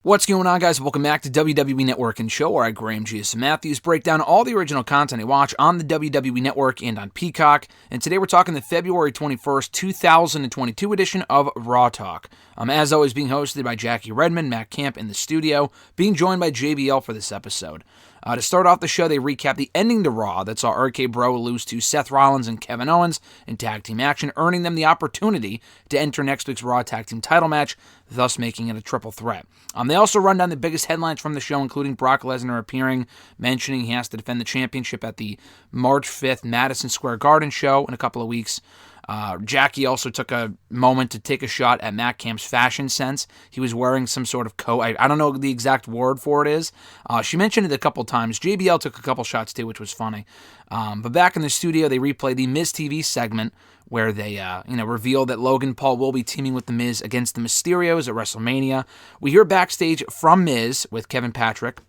What's going on, guys? Welcome back to WWE Network and Show, where I, Graham G.S. Matthews, break down all the original content I watch on the WWE Network and on Peacock. And today we're talking the February 21st, 2022 edition of Raw Talk. As always, being hosted by Jackie Redmond, Matt Camp in the studio, being joined by JBL for this episode. To start off the show, they recap the ending to Raw that saw RK Bro lose to Seth Rollins and Kevin Owens in tag team action, earning them the opportunity to enter next week's Raw tag team title match, thus making it a triple threat. They also run down the biggest headlines from the show, including Brock Lesnar appearing, mentioning he has to defend the championship at the March 5th Madison Square Garden show in a couple of weeks. Jackie also took a moment to take a shot at Matt Camp's fashion sense. He was wearing some sort of coat. I don't know what the exact word for it is. She mentioned it a couple times. JBL took a couple shots too, which was funny. But back in the studio, they replayed the Miz TV segment where they revealed that Logan Paul will be teaming with The Miz against the Mysterios at WrestleMania. We hear backstage from Miz with Kevin Patrick.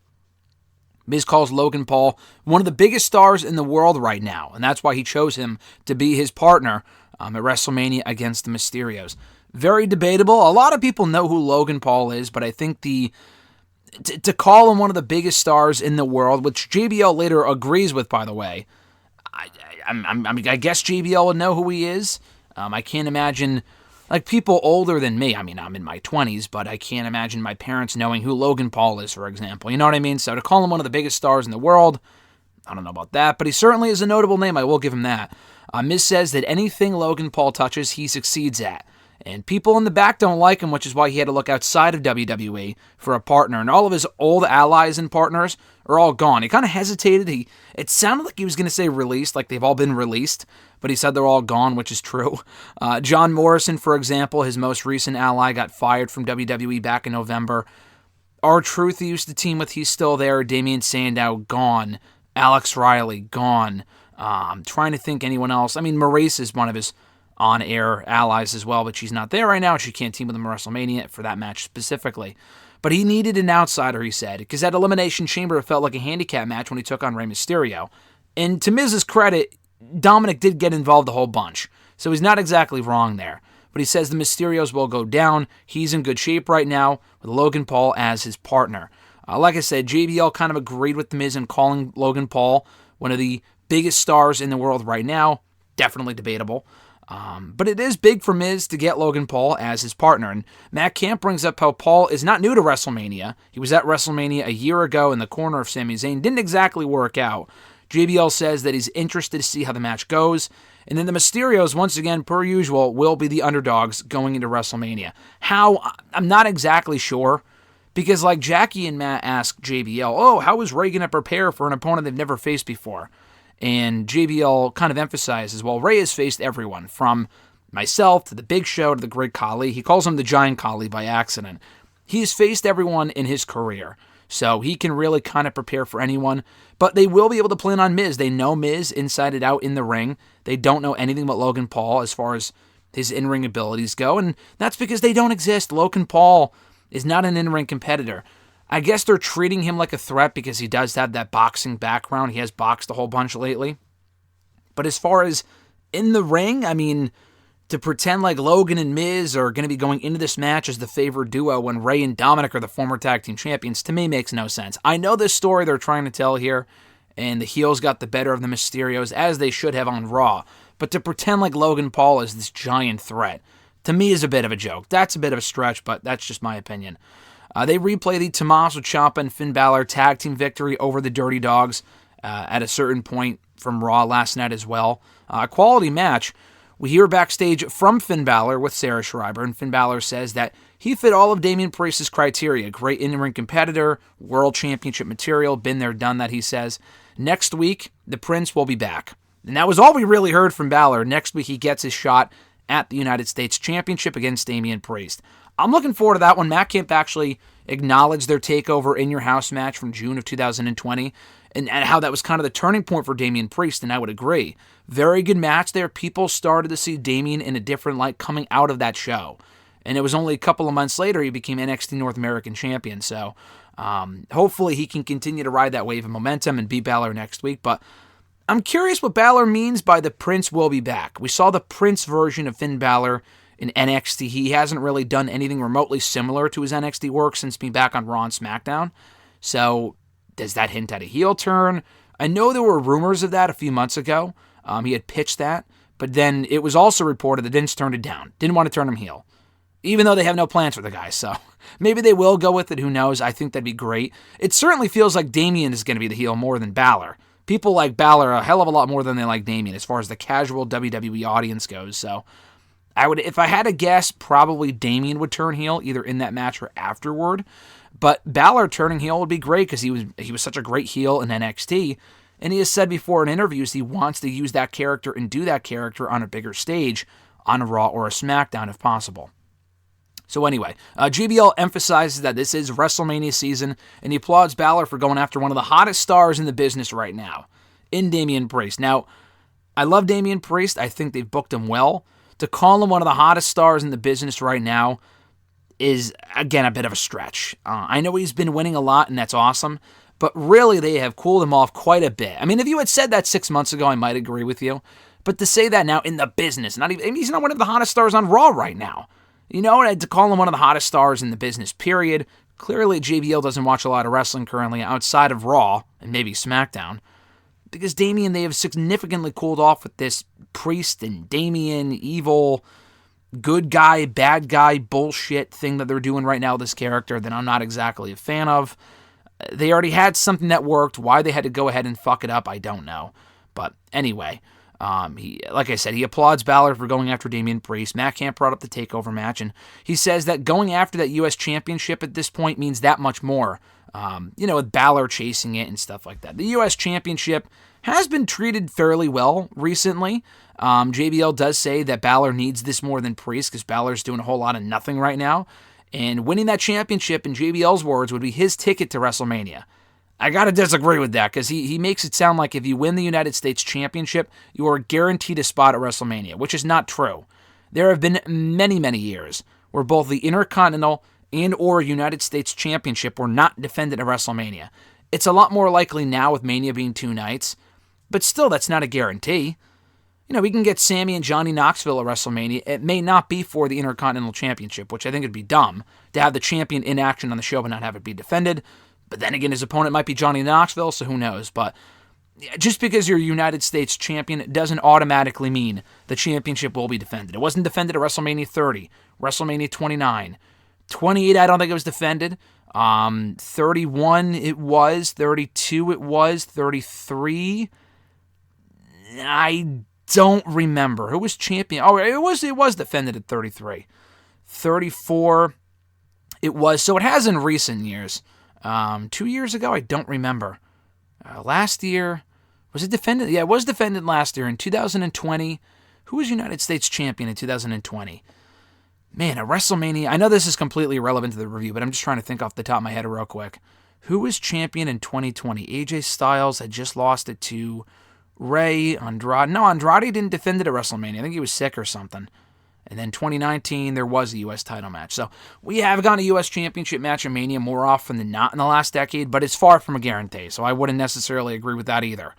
Miz calls Logan Paul one of the biggest stars in the world right now, and that's why he chose him to be his partner at WrestleMania against the Mysterios. Very debatable. A lot of people know who Logan Paul is, but I think to call him one of the biggest stars in the world, which JBL later agrees with, by the way, I guess JBL would know who he is. I can't imagine, like, people older than me. I mean, I'm in my 20s, but I can't imagine my parents knowing who Logan Paul is, for example. You know what I mean? So to call him one of the biggest stars in the world, I don't know about that, but he certainly is a notable name. I will give him that. Miz says that anything Logan Paul touches, he succeeds at. And people in the back don't like him, which is why he had to look outside of WWE for a partner. And all of his old allies and partners are all gone. He kind of hesitated. It sounded like he was going to say released, like they've all been released, but he said they're all gone, which is true. John Morrison, for example, his most recent ally, got fired from WWE back in November. R-Truth, he used to team with, he's still there. Damian Sandow, gone. Alex Riley, gone. Trying to think anyone else. I mean, Maurice is one of his on-air allies as well, but she's not there right now. She can't team with him at WrestleMania for that match specifically. But he needed an outsider, he said, because that Elimination Chamber felt like a handicap match when he took on Rey Mysterio. And to Miz's credit, Dominic did get involved a whole bunch, so he's not exactly wrong there. But he says the Mysterios will go down. He's in good shape right now with Logan Paul as his partner. Like I said, JBL kind of agreed with The Miz in calling Logan Paul one of the biggest stars in the world right now. Definitely debatable. But it is big for Miz to get Logan Paul as his partner. And Matt Camp brings up how Paul is not new to WrestleMania. He was at WrestleMania a year ago in the corner of Sami Zayn. Didn't exactly work out. JBL says that he's interested to see how the match goes. And then the Mysterios, once again, per usual, will be the underdogs going into WrestleMania. How? I'm not exactly sure. Because like Jackie and Matt asked JBL, how is Ray going to prepare for an opponent they've never faced before? And JBL kind of emphasizes, well, Ray has faced everyone, from myself to the Big Show to the Great Khali. He calls him the Giant Khali by accident. He's faced everyone in his career, so he can really kind of prepare for anyone. But they will be able to plan on Miz. They know Miz inside and out in the ring. They don't know anything about Logan Paul as far as his in-ring abilities go, and that's because they don't exist. Logan Paul is not an in-ring competitor. I guess they're treating him like a threat because he does have that boxing background. He has boxed a whole bunch lately. But as far as in the ring, I mean, to pretend like Logan and Miz are going to be going into this match as the favored duo when Ray and Dominic are the former tag team champions, to me makes no sense. I know this story they're trying to tell here, and the heels got the better of the Mysterios, as they should have on Raw. But to pretend like Logan Paul is this giant threat, to me is a bit of a joke. That's a bit of a stretch, but that's just my opinion. They replay the Tommaso Ciampa and Finn Balor tag team victory over the Dirty Dogs at a certain point from Raw last night as well. A quality match. We hear backstage from Finn Balor with Sarah Schreiber, and Finn Balor says that he fit all of Damian Priest's criteria. Great in-ring competitor, world championship material, been there, done that, he says. Next week, the Prince will be back. And that was all we really heard from Balor. Next week, he gets his shot at the United States Championship against Damian Priest. I'm looking forward to that one. Matt Camp actually acknowledged their takeover in your house match from June of 2020 and how that was kind of the turning point for Damian Priest, and I would agree. Very good match there. People started to see Damian in a different light coming out of that show. And it was only a couple of months later he became NXT North American Champion. So hopefully he can continue to ride that wave of momentum and beat Balor next week. But I'm curious what Balor means by the Prince will be back. We saw the Prince version of Finn Balor in NXT. He hasn't really done anything remotely similar to his NXT work since being back on Raw and SmackDown. So does that hint at a heel turn? I know there were rumors of that a few months ago. He had pitched that, but then it was also reported that Vince turned it down. Didn't want to turn him heel, even though they have no plans for the guy. So maybe they will go with it. Who knows? I think that'd be great. It certainly feels like Damian is going to be the heel more than Balor. People like Balor a hell of a lot more than they like Damian as far as the casual WWE audience goes. So if I had to guess, probably Damian would turn heel either in that match or afterward. But Balor turning heel would be great because he was such a great heel in NXT. And he has said before in interviews he wants to use that character and do that character on a bigger stage, on a Raw or a SmackDown if possible. So anyway, JBL emphasizes that this is WrestleMania season, and he applauds Balor for going after one of the hottest stars in the business right now, in Damian Priest. Now, I love Damian Priest. I think they've booked him well. To call him one of the hottest stars in the business right now is, again, a bit of a stretch. I know he's been winning a lot, and that's awesome, but really they have cooled him off quite a bit. I mean, if you had said that 6 months ago, I might agree with you, but to say that now in the business, he's not one of the hottest stars on Raw right now. You know, to call him one of the hottest stars in the business, period. Clearly, JBL doesn't watch a lot of wrestling currently outside of Raw and maybe SmackDown. Because Damian, they have significantly cooled off with this Priest and Damian, evil, good guy, bad guy bullshit thing that they're doing right now with this character that I'm not exactly a fan of. They already had something that worked. Why they had to go ahead and fuck it up, I don't know. But anyway, like I said, he applauds Balor for going after Damian Priest. Matt Camp brought up the TakeOver match, and he says that going after that U.S. Championship at this point means that much more. With Balor chasing it and stuff like that. The U.S. Championship has been treated fairly well recently. JBL does say that Balor needs this more than Priest because Balor's doing a whole lot of nothing right now. And winning that championship, in JBL's words, would be his ticket to WrestleMania. I gotta disagree with that because he makes it sound like if you win the United States Championship, you are guaranteed a spot at WrestleMania, which is not true. There have been many, many years where both the Intercontinental and or United States Championship were not defended at WrestleMania. It's a lot more likely now with Mania being 2 nights, but still that's not a guarantee. You know, we can get Sammy and Johnny Knoxville at WrestleMania. It may not be for the Intercontinental Championship, which I think would be dumb, to have the champion in action on the show but not have it be defended. But then again, his opponent might be Johnny Knoxville, so who knows. But just because you're a United States champion doesn't automatically mean the championship will be defended. It wasn't defended at WrestleMania 30, WrestleMania 29. 28, I don't think it was defended. 31, it was. 32, it was. 33, I don't remember. Who was champion? Oh, it was defended at 33. 34, it was. So it has in recent years. 2 years ago, I don't remember. Last year, was it defended? Yeah, it was defended last year in 2020. Who was United States champion in 2020? Man, at WrestleMania, I know this is completely irrelevant to the review, but I'm just trying to think off the top of my head real quick. Who was champion in 2020? AJ Styles had just lost it to Rey, Andrade. No, Andrade didn't defend it at WrestleMania. I think he was sick or something. And then 2019, there was a U.S. title match. So we have gotten a U.S. Championship match at Mania more often than not in the last decade, but it's far from a guarantee, so I wouldn't necessarily agree with that either.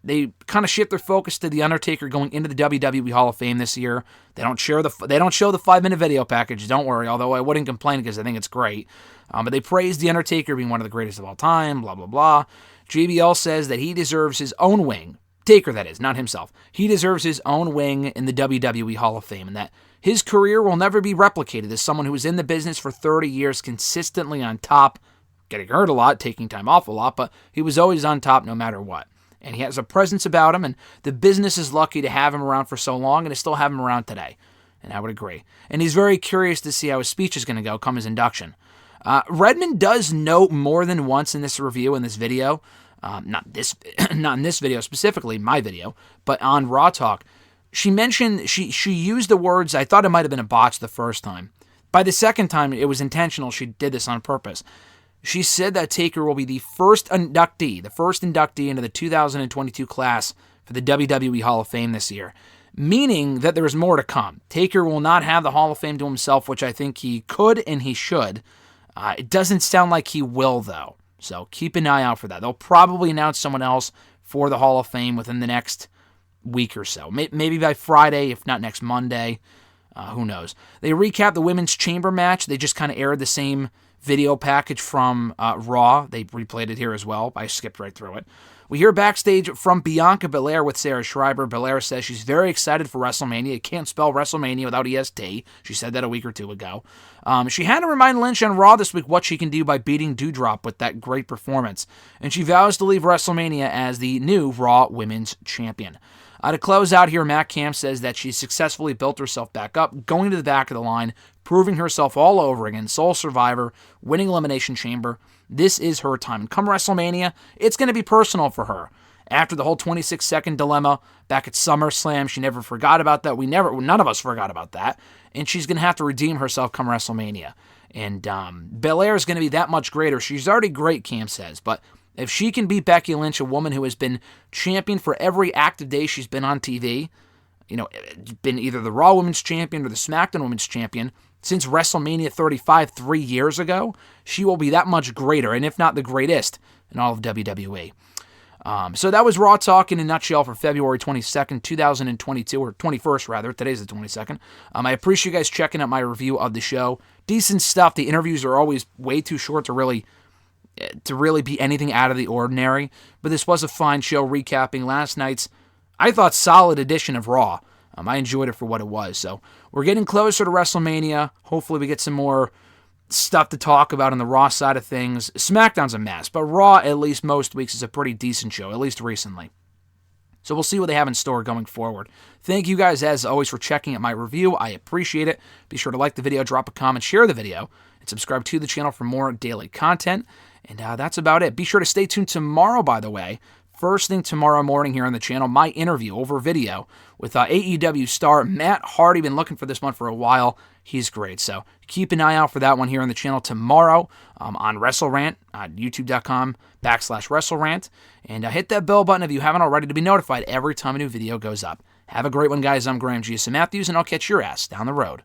They kind of shift their focus to The Undertaker going into the WWE Hall of Fame this year. They don't show the 5-minute video package, don't worry, although I wouldn't complain because I think it's great. But they praise The Undertaker being one of the greatest of all time, blah, blah, blah. JBL says that he deserves his own wing. Taker, that is, not himself. He deserves his own wing in the WWE Hall of Fame, and that his career will never be replicated as someone who was in the business for 30 years consistently on top, getting hurt a lot, taking time off a lot, but he was always on top no matter what. And he has a presence about him, and the business is lucky to have him around for so long and to still have him around today. And I would agree. And he's very curious to see how his speech is going to go come his induction. Redmond does note more than once in this review, in this video, not in this video specifically, my video, but on Raw Talk, she mentioned, she used the words, I thought it might have been a botch the first time. By the second time, it was intentional. She did this on purpose. She said that Taker will be the first inductee into the 2022 class for the WWE Hall of Fame this year, meaning that there is more to come. Taker will not have the Hall of Fame to himself, which I think he could and he should. It doesn't sound like he will, though. So keep an eye out for that. They'll probably announce someone else for the Hall of Fame within the next week or so. Maybe by Friday, if not next Monday. Who knows? They recap the Women's Chamber match. They just kind of aired the same video package from Raw. They replayed it here as well. I skipped right through it. We hear backstage from Bianca Belair with Sarah Schreiber. Belair says she's very excited for WrestleMania. You can't spell WrestleMania without EST. She said that a week or two ago. She had to remind Lynch on Raw this week what she can do by beating Doudrop with that great performance. And she vows to leave WrestleMania as the new Raw Women's Champion. To close out here, Matt Camp says that she successfully built herself back up, going to the back of the line, proving herself all over again, sole survivor, winning Elimination Chamber. This is her time. And come WrestleMania, it's going to be personal for her. After the whole 26-second dilemma back at SummerSlam, she never forgot about that. None of us forgot about that. And she's going to have to redeem herself come WrestleMania. And Belair is going to be that much greater. She's already great, Camp says, but if she can beat Becky Lynch, a woman who has been champion for every active day she's been on TV, been either the Raw Women's Champion or the SmackDown Women's Champion since WrestleMania 35 3 years ago, she will be that much greater, and if not the greatest in all of WWE. So that was Raw Talk in a nutshell for February 22nd, 2022, or 21st rather. Today's the 22nd. I appreciate you guys checking out my review of the show. Decent stuff. The interviews are always way too short to really be anything out of the ordinary, but this was a fine show recapping last night's, I thought, solid edition of Raw. I enjoyed it for what it was. So we're getting closer to WrestleMania. Hopefully we get some more stuff to talk about on the Raw side of things. SmackDown's a mess, but Raw, at least most weeks, is a pretty decent show, at least recently. So we'll see what they have in store going forward. Thank you guys, as always, for checking out my review. I appreciate it. Be sure to like the video, drop a comment, share the video, and subscribe to the channel for more daily content. And that's about it. Be sure to stay tuned tomorrow, by the way. First thing tomorrow morning here on the channel, my interview over video with AEW star Matt Hardy. Been looking for this one for a while. He's great. So keep an eye out for that one here on the channel tomorrow on WrestleRant, youtube.com/WrestleRant. And hit that bell button if you haven't already to be notified every time a new video goes up. Have a great one, guys. I'm Graham G. Matthews, and I'll catch your ass down the road.